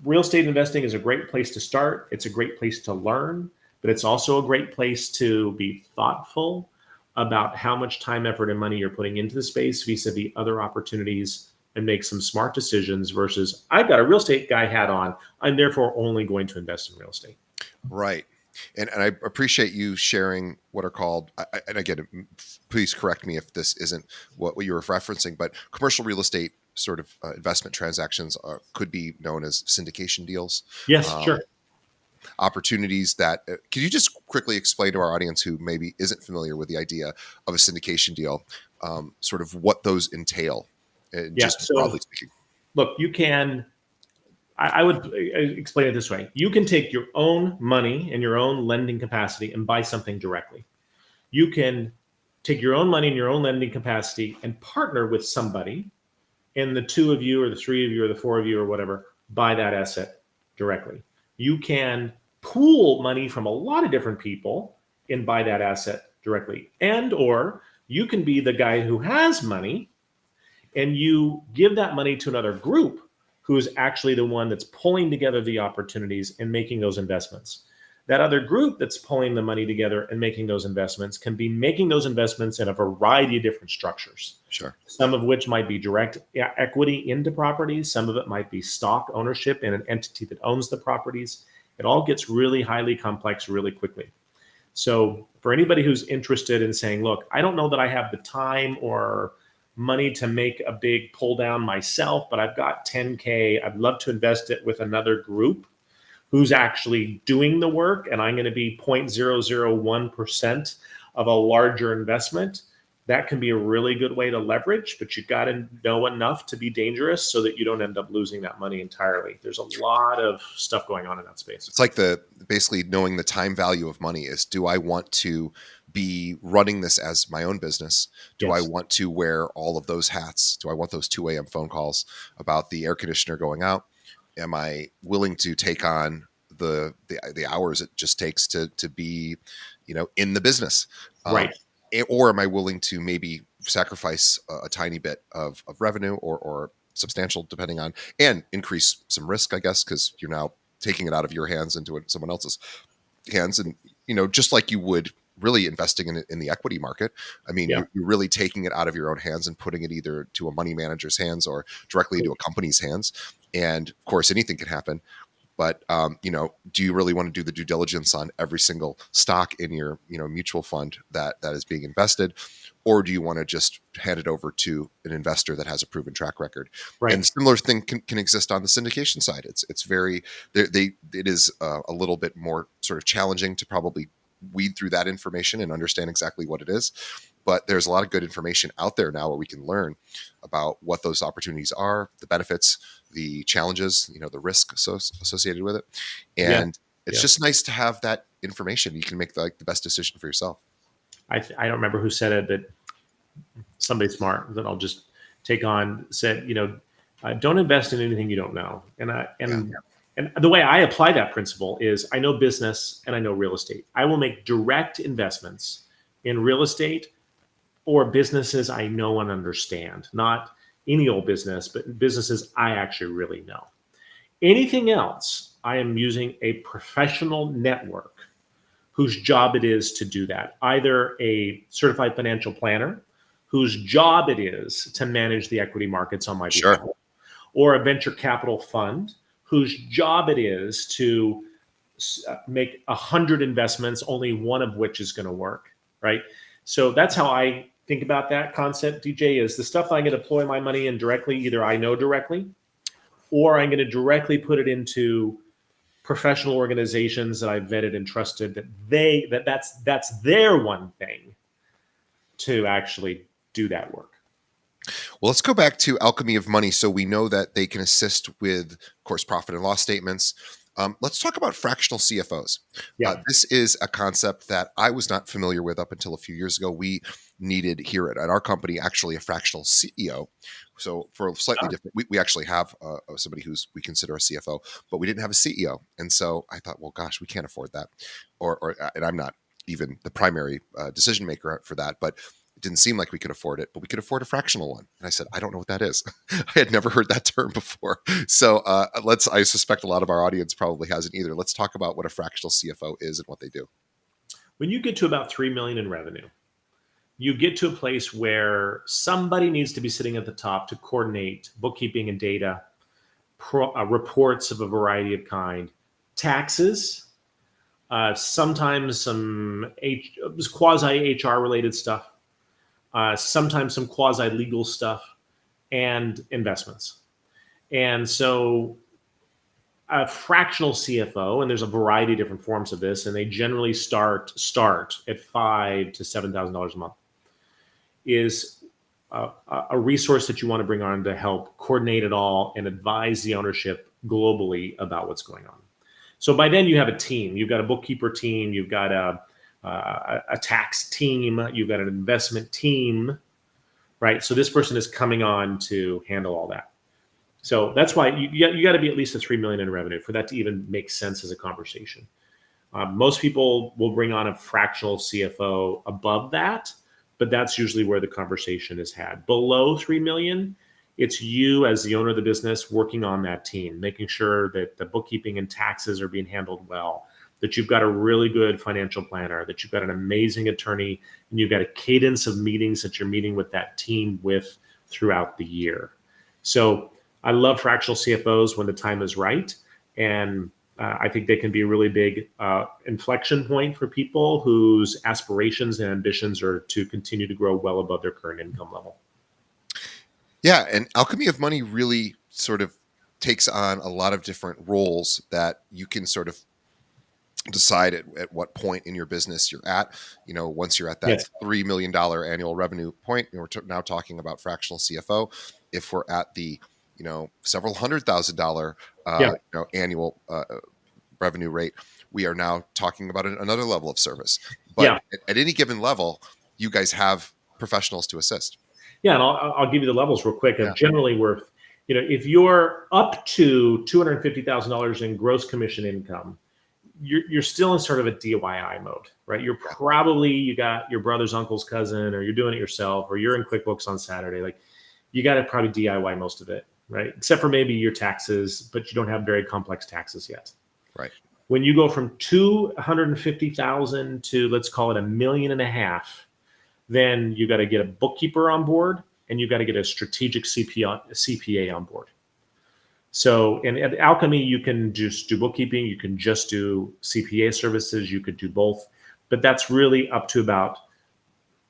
real estate investing is a great place to start. It's a great place to learn, but it's also a great place to be thoughtful about how much time, effort, and money you're putting into the space vis-a-vis other opportunities, and make some smart decisions versus, I've got a real estate guy hat on, I'm therefore only going to invest in real estate. Right. And I appreciate you sharing what are called, and again, please correct me if this isn't what you were referencing, but commercial real estate sort of investment transactions could be known as syndication deals. Yes, sure. Opportunities that, could you just quickly explain to our audience who maybe isn't familiar with the idea of a syndication deal, sort of what those entail? Just broadly speaking. Look, you can, I would explain it this way. You can take your own money and your own lending capacity and buy something directly. You can take your own money and your own lending capacity and partner with somebody and the two of you or the three of you or the four of you or whatever buy that asset directly. You can pool money from a lot of different people and buy that asset directly. And or you can be the guy who has money and you give that money to another group who's actually the one that's pulling together the opportunities and making those investments. That other group that's pulling the money together and making those investments can be making those investments in a variety of different structures. Sure. Some of which might be direct equity into properties. Some of it might be stock ownership in an entity that owns the properties. It all gets really highly complex really quickly. So for anybody who's interested in saying, look, I don't know that I have the time or money to make a big pull down myself, but I've got 10K. I'd love to invest it with another group who's actually doing the work, and I'm going to be 0.001% of a larger investment. That can be a really good way to leverage, but you got to know enough to be dangerous so that you don't end up losing that money entirely. There's a lot of stuff going on in that space. It's like basically knowing the time value of money is, do I want to be running this as my own business? Do I want to wear all of those hats? Do I want those 2 a.m. phone calls about the air conditioner going out? Am I willing to take on the hours it just takes to be, in the business? Right. Or am I willing to maybe sacrifice a tiny bit of revenue or substantial, depending on, and increase some risk, I guess, because you're now taking it out of your hands into someone else's hands. And, just like you would really investing in the equity market. I mean, you're really taking it out of your own hands and putting it either to a money manager's hands or directly into a company's hands. And of course, anything can happen. But, do you really want to do the due diligence on every single stock in your, mutual fund that is being invested? Or do you want to just hand it over to an investor that has a proven track record? Right. And similar thing can exist on the syndication side. It's very, it is a little bit more sort of challenging to probably weed through that information and understand exactly what it is. But there's a lot of good information out there now where we can learn about what those opportunities are, the benefits, the challenges, the risk associated with it. And it's just nice to have that information. You can make the best decision for yourself. I don't remember who said it, but somebody smart that I'll just take on said, don't invest in anything you don't know. And the way I apply that principle is I know business and I know real estate. I will make direct investments in real estate or businesses I know and understand, not any old business, but businesses I actually really know. Anything else, I am using a professional network whose job it is to do that. Either a certified financial planner whose job it is to manage the equity markets on my behalf, or a venture capital fund whose job it is to make 100 investments, only one of which is going to work, right? So that's how I think about that concept, DJ, is the stuff I'm going to deploy my money in directly, either I know directly, or I'm going to directly put it into professional organizations that I've vetted and trusted that's their one thing to actually do that work. Well, let's go back to Alchemy of Money. So we know that they can assist with, of course, profit and loss statements. Let's talk about fractional CFOs. This is a concept that I was not familiar with up until a few years ago. We needed here at our company actually a fractional CEO. So for a slightly different, we actually have somebody we consider a CFO, but we didn't have a CEO. And so I thought, well, gosh, we can't afford that. And I'm not even the primary decision maker for that, but it didn't seem like we could afford it, but we could afford a fractional one. And I said, I don't know what that is. I had never heard that term before. So I suspect a lot of our audience probably hasn't either. Let's talk about what a fractional CFO is and what they do. When you get to about 3 million in revenue, you get to a place where somebody needs to be sitting at the top to coordinate bookkeeping and data, reports of a variety of kind, taxes, sometimes some quasi HR related stuff, sometimes some quasi legal stuff, and investments. And so a fractional CFO, and there's a variety of different forms of this, and they generally start at $5,000 to $7,000 a month, is a resource that you want to bring on to help coordinate it all and advise the ownership globally about what's going on. So by then you have a team. You've got a bookkeeper team. You've got a tax team. You've got an investment team, right? So this person is coming on to handle all that. So that's why you got to be at least a 3 million in revenue for that to even make sense as a conversation. Most people will bring on a fractional CFO above that, but that's usually where the conversation is had. Below 3 million, it's you as the owner of the business working on that team, making sure that the bookkeeping and taxes are being handled well, that you've got a really good financial planner, that you've got an amazing attorney, and you've got a cadence of meetings that you're meeting with that team with throughout the year. So I love fractional CFOs when the time is right. And I think they can be a really big inflection point for people whose aspirations and ambitions are to continue to grow well above their current income level. Yeah, and Alchemy of Money really sort of takes on a lot of different roles that you can sort of decide at what point in your business you're at. Once you're at that Yes. $3 million annual revenue point, we're now talking about fractional CFO. If we're at the several $100,000 Yeah. annual revenue rate, we are now talking about another level of service. But Yeah. at any given level, you guys have professionals to assist. Yeah, and I'll give you the levels real quick. Of Yeah. generally worth, if you're up to $250,000 in gross commission income, you're still in sort of a DIY mode, right? You're probably, you got your brother's uncle's cousin, or you're doing it yourself, or you're in QuickBooks on Saturday. Like, you got to probably DIY most of it, right? Except for maybe your taxes, but you don't have very complex taxes yet. Right. When you go from 250,000 to, let's call it, $1.5 million, then you got to get a bookkeeper on board, and you got to get a strategic CPA on board. So, and at Alchemy, you can just do bookkeeping, you can just do CPA services, you could do both, but that's really up to about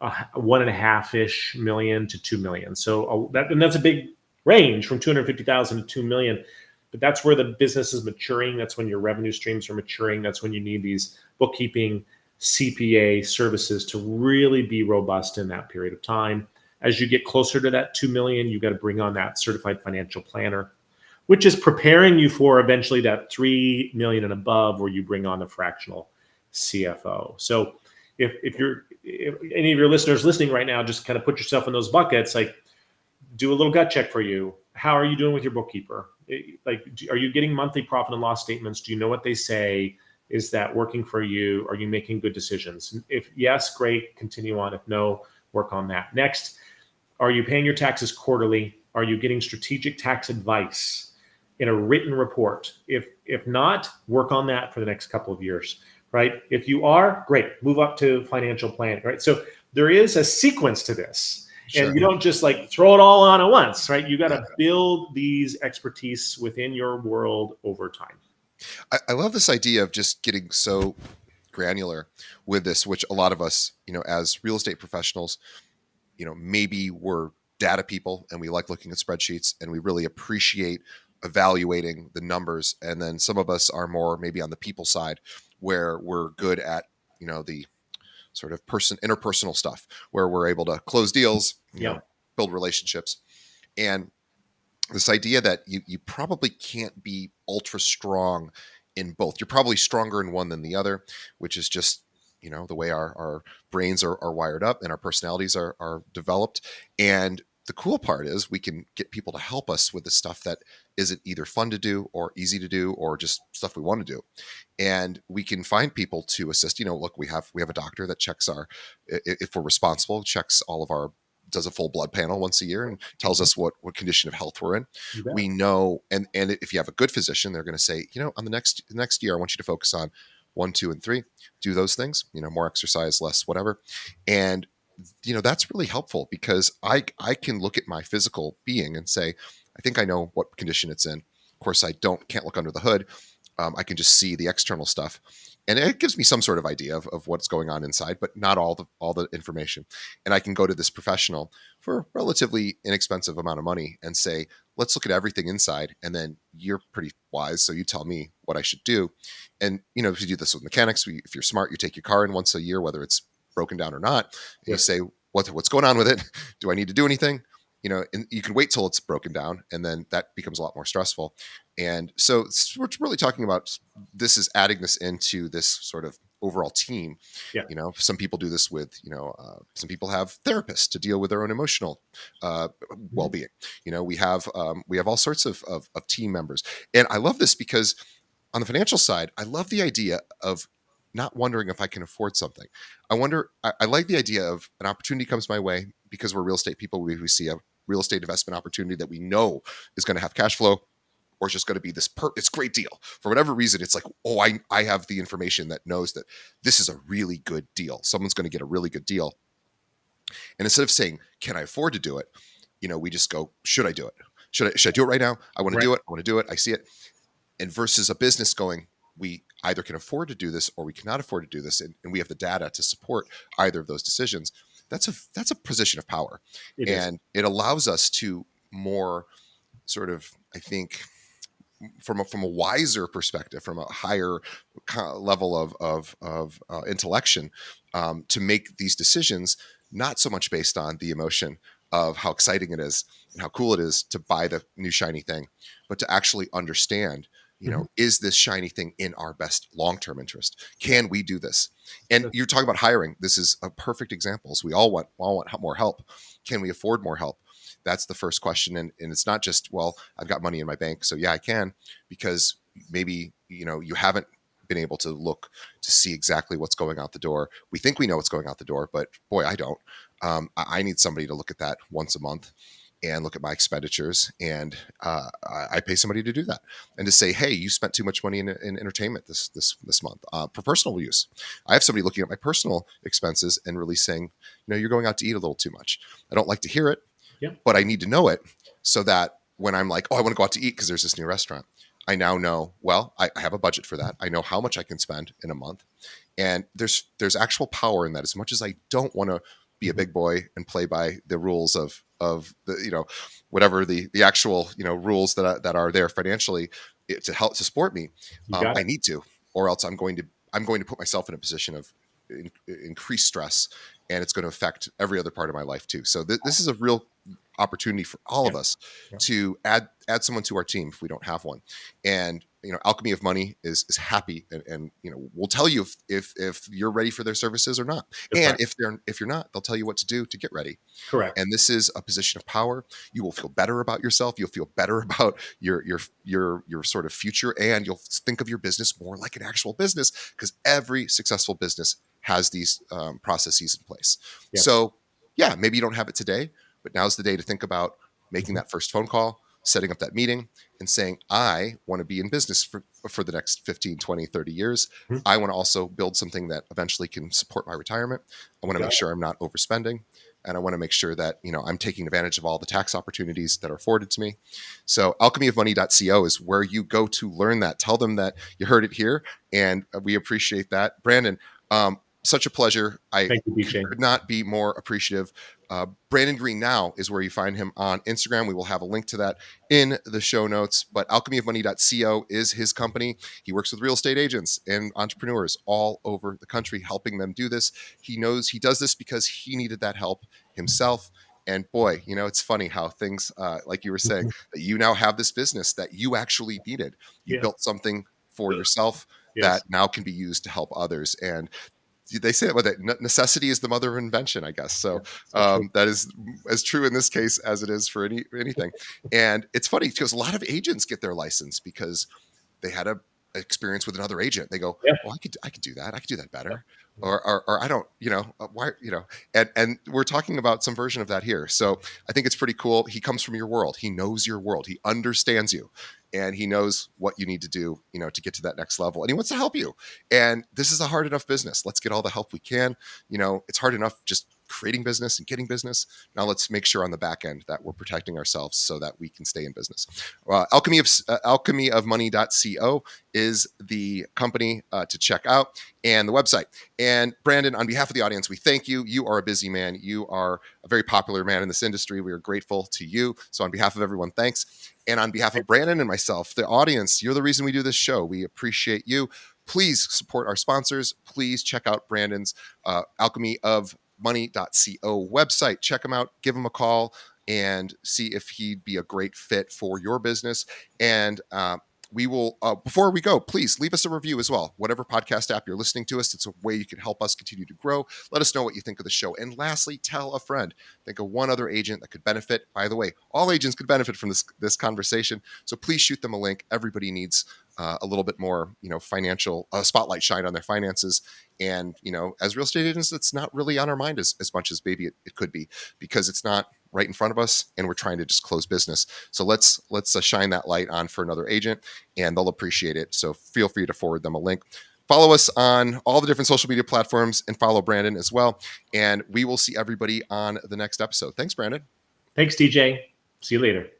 1.5-ish million to 2 million. So that's a big range from 250,000 to 2 million. But that's where the business is maturing. That's when your revenue streams are maturing. That's when you need these bookkeeping, CPA services to really be robust in that period of time. As you get closer to that 2 million, you've got to bring on that certified financial planner, which is preparing you for eventually that 3 million and above, where you bring on a fractional CFO. So if any of your listeners listening right now, just kind of put yourself in those buckets, like, do a little gut check for you. How are you doing with your bookkeeper? Like, are you getting monthly profit and loss statements? Do you know what they say? Is that working for you? Are you making good decisions? If yes, great, continue on. If no, work on that. Next, are you paying your taxes quarterly? Are you getting strategic tax advice in a written report? If not, work on that for the next couple of years, right? If you are, great, move up to financial planning, right? So there is a sequence to this. Sure. And you don't just like throw it all on at once, right? You got to build these expertise within your world over time. I love this idea of just getting so granular with this, which a lot of us, as real estate professionals, maybe we're data people and we like looking at spreadsheets and we really appreciate evaluating the numbers. And then some of us are more maybe on the people side, where we're good at, the sort of interpersonal stuff, where we're able to close deals, build relationships. And this idea that you probably can't be ultra strong in both. You're probably stronger in one than the other, which is just, the way our brains are wired up and our personalities are developed. And the cool part is we can get people to help us with the stuff that isn't either fun to do or easy to do or just stuff we want to do. And we can find people to assist. Look, we have a doctor that checks if we're responsible, checks all of our, does a full blood panel once a year and tells us what condition of health we're in. We know, and if you have a good physician, they're going to say, on the next year, I want you to focus on 1, 2, and 3. Do those things, more exercise, less whatever. And that's really helpful, because I can look at my physical being and say, I think I know what condition it's in. Of course, can't look under the hood. I can just see the external stuff, and it gives me some sort of idea of what's going on inside, but not all the information. And I can go to this professional for a relatively inexpensive amount of money and say, let's look at everything inside. And then you're pretty wise, so you tell me what I should do. And if you do this with mechanics, if you're smart, you take your car in once a year, whether it's broken down or not. And you say, what's going on with it? Do I need to do anything? and you can wait till it's broken down, and then that becomes a lot more stressful. And so we're really talking about, this is adding this into this sort of overall team. Yeah. Some people do this with, some people have therapists to deal with their own emotional well-being. We have all sorts of team members. And I love this because on the financial side, I love the idea of not wondering if I can afford something. I like the idea of an opportunity comes my way because we're real estate people. We see a real estate investment opportunity that we know is going to have cash flow, or it's just going to be it's a great deal. For whatever reason, it's like, oh, I have the information that knows that this is a really good deal. Someone's going to get a really good deal. And instead of saying, can I afford to do it? We just go, should I do it? Should I do it right now? I want to do it. I want to do it. I see it. And versus a business going, we either can afford to do this or we cannot afford to do this. And we have the data to support either of those decisions. That's a position of power. It allows us to more sort of, I think, from a wiser perspective, from a higher level of intellection, to make these decisions, not so much based on the emotion of how exciting it is and how cool it is to buy the new shiny thing, but to actually understand, is this shiny thing in our best long-term interest? Can we do this? And you're talking about hiring. This is a perfect example. So we all want more help. Can we afford more help? That's the first question. And it's not just, well, I've got money in my bank, so yeah, I can, because maybe, you haven't been able to look to see exactly what's going out the door. We think we know what's going out the door, but boy, I don't. I need somebody to look at that once a month and look at my expenditures. And I pay somebody to do that and to say, hey, you spent too much money in entertainment this month for personal use. I have somebody looking at my personal expenses and really saying, you're going out to eat a little too much. I don't like to hear it, but I need to know it so that when I'm like, oh, I want to go out to eat because there's this new restaurant, I now know, well, I have a budget for that. I know how much I can spend in a month. And there's actual power in that. As much as I don't want to be a big boy and play by the rules of the, whatever the actual, rules that are there financially to help to support me, I need to, or else I'm going to put myself in a position of increased stress, and it's going to affect every other part of my life too. So this is a real opportunity for all of us to add someone to our team if we don't have one. And Alchemy of Money is happy and we'll tell you if you're ready for their services or not. And if you're not, they'll tell you what to do to get ready. Correct. And this is a position of power. You will feel better about yourself. You'll feel better about your sort of future, and you'll think of your business more like an actual business, because every successful business has these processes in place. So yeah, maybe you don't have it today, but now's the day to think about making that first phone call, setting up that meeting, and saying, I want to be in business for the next 15, 20, 30 years. I want to also build something that eventually can support my retirement. I want to make sure I'm not overspending. And I want to make sure that, I'm taking advantage of all the tax opportunities that are afforded to me. So alchemyofmoney.co is where you go to learn that. Tell them that you heard it here, and we appreciate that. Brandon, such a pleasure. Thank you, BJ. Could not be more appreciative. Brandon Green Now is where you find him on Instagram. We will have a link to that in the show notes. But alchemyofmoney.co is his company. He works with real estate agents and entrepreneurs all over the country, helping them do this. He knows he does this because he needed that help himself. And boy, it's funny how things, like you were saying, that you now have this business that you actually needed. You built something for yourself that now can be used to help others. And they say that necessity is the mother of invention, I guess. So that is as true in this case as it is for anything. And it's funny because a lot of agents get their license because they had a experience with another agent. They go, well, I could do that. I could do that better. Or I don't, why, and we're talking about some version of that here. So I think it's pretty cool. He comes from your world. He knows your world. He understands you, and he knows what you need to do, to get to that next level. And he wants to help you. And this is a hard enough business. Let's get all the help we can. It's hard enough just creating business and getting business. Now let's make sure on the back end that we're protecting ourselves so that we can stay in business. Alchemyofmoney.co is the company to check out, and the website. And Brandon, on behalf of the audience, we thank you. You are a busy man. You are a very popular man in this industry. We are grateful to you. So on behalf of everyone, thanks. And on behalf of Brandon and myself, the audience, you're the reason we do this show. We appreciate you. Please support our sponsors. Please check out Brandon's Alchemy of Money.co website. Check them out. Give them a call. and see if he'd be a great fit for your business. And we will, before we go, please leave us a review as well. Whatever podcast app you're listening to us, it's a way you can help us continue to grow. Let us know what you think of the show. And lastly, tell a friend. Think of one other agent that could benefit. By the way, all agents could benefit from this conversation. So please shoot them a link. Everybody needs a little bit more, financial spotlight shine on their finances. And, as real estate agents, it's not really on our mind as much as maybe it could be, because it's not right in front of us and we're trying to just close business. So let's shine that light on for another agent, and they'll appreciate it. So feel free to forward them a link. Follow us on all the different social media platforms and follow Brandon as well. And we will see everybody on the next episode. Thanks, Brandon. Thanks, DJ. See you later.